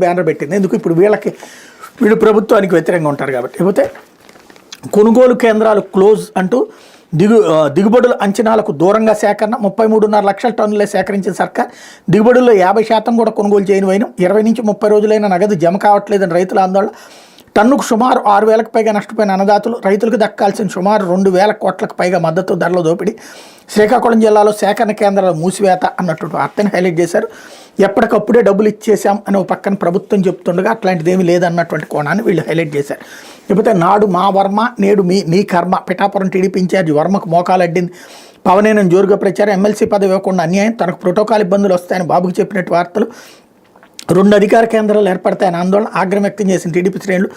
Banner పెట్టింది. ఎందుకు ఇప్పుడు వీళ్ళు ప్రభుత్వానికి వ్యతిరేకంగా ఉంటారు కాబట్టి. లేకపోతే కొనుగోలు కేంద్రాలు క్లోజ్ అంటూ దిగుబడుల అంచనాలకు దూరంగా సేకరణ 33.5 లక్షల టన్నులే సేకరించిన సర్కార్, దిగుబడుల్లో 50% కూడా కొనుగోలు చేయని వైనం, 20 నుంచి 30 రోజులైన నగదు జమ కావట్లేదని రైతుల ఆందోళన, టన్నుకు సుమారు 6,000కు పైగా నష్టపోయిన అన్నదాతలు, రైతులకు దక్కాల్సిన సుమారు 2,000 కోట్లకు పైగా మద్దతు ధరల దోపిడీ, శ్రీకాకుళం జిల్లాలో సేకరణ కేంద్రాల మూసివేత అన్నట్టు వార్తని హైలైట్ చేశారు. ఎప్పటికప్పుడే డబ్బులు ఇచ్చేసాం అని ఒక పక్కన ప్రభుత్వం చెప్తుండగా అట్లాంటిది ఏమీ లేదన్నటువంటి కోణాన్ని వీళ్ళు హైలైట్ చేశారు. లేకపోతే నాడు మా వర్మ నేడు నీ కర్మ, పిఠాపురం టీడీపీ ఇన్ఛార్జి వర్మకు మోకాలు అడ్డింది, పవనేనని జోరుగా ప్రచారం, ఎమ్మెల్సీ పదవి ఇవ్వకుండా అన్యాయం, తనకు ప్రోటోకాల్ ఇబ్బందులు వస్తాయని బాబుకు చెప్పినట్టు వార్తలు, 2 అధికార కేంద్రాలు ఏర్పడతాయని ఆందోళన, ఆగ్రహం వ్యక్తం చేసిన టీడీపీ శ్రేణులు,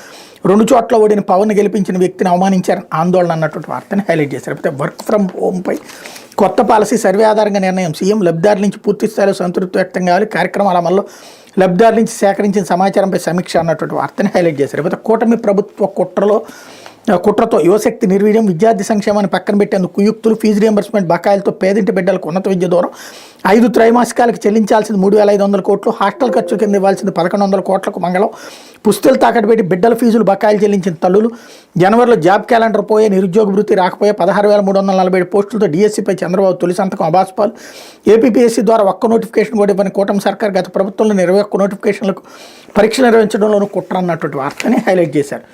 2 చోట్ల ఓడిన పవన్ గెలిపించిన వ్యక్తిని అవమానించారని ఆందోళన అన్నటువంటి వార్తని హైలైట్ చేశారు. లేకపోతే వర్క్ ఫ్రమ్ హోమ్పై కొత్త పాలసీ సర్వే ఆధారంగా నిర్ణయం, సీఎం లబ్ధిదారుల నుంచి పూర్తి స్థాయిలో సంతృప్తి వ్యక్తం కావాలి, కార్యక్రమాల అమల్లో లబ్ధిదారుల నుంచి సేకరించిన సమాచారంపై సమీక్ష అన్నటువంటి వార్తని హైలైట్ చేశారు. లేకపోతే కూటమి ప్రభుత్వ కుట్రతో యువశక్తి నిర్వీర్యం, విద్యార్థి సంక్షేమాన్ని పక్కన పెట్టేందుకు కుయుక్తులు, ఫీజు రియంబర్స్మెంట్ బకాయిలతో పేదింటి బిడ్డలకు ఉన్నత విద్య దూరం, 5 త్రైమాసికాలకు చెల్లించాల్సింది 3,500 కోట్లు, హాస్టల్ ఖర్చు కింద ఇవ్వాల్సింది 1,100 కోట్లకు మంగళం, పుస్తలు తాకట్టు పెట్టి బిడ్డల ఫీజులు బకాయిలు చెల్లించిన తల్లులు, జనవరిలో జాబ్ క్యాలెండర్ పోయే, నిరుద్యోగ వృత్తి రాకపోయే, 16,347 పోస్టులతో డిఎస్సీపై చంద్రబాబు తొలి సంతకం అబాస్పాలు, ఏపీపీఎస్సీ ద్వారా ఒక్క నోటిఫికేషన్ కూడా ఇవ్వని కూటమి సర్కార్ గత ప్రభుత్వంలో 21 నోటిఫికేషన్లకు పరీక్షలు నిర్వహించడంలోనూ కుట్ర అన్నటువంటి వార్తని హైలైట్ చేశారు.